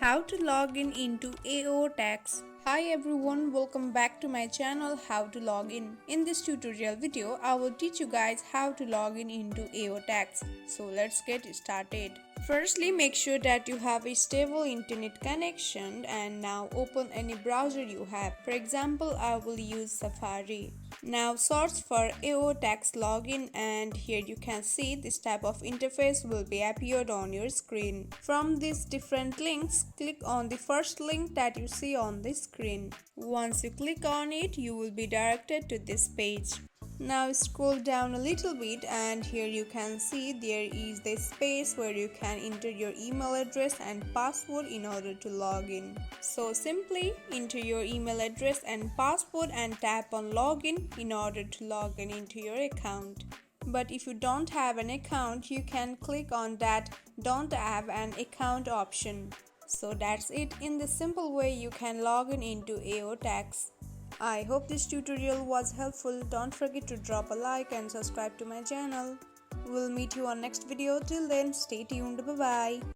How to log in into AO Tax. Hi everyone, welcome back to my channel How to Log In. In this tutorial video, I will teach you guys how to log in into AO Tax. So let's get started. Firstly, make sure that you have a stable internet connection and now open any browser you have. For example, I will use Safari. Now search for AO Tax login and here you can see this type of interface will be appeared on your screen. From these different links, click on the first link that you see on the screen. Once you click on it, you will be directed to this page. Now scroll down a little bit and here you can see there is the space where you can enter your email address and password in order to log in. So simply enter your email address and password and tap on login in order to log in into your account. But if you don't have an account, you can click on that don't have an account option. So that's it. In this simple way you can log in into AO Tax. I hope this tutorial was helpful. Don't forget to drop a like and subscribe to my channel. We'll meet you on next video. Till then, stay tuned. Bye bye.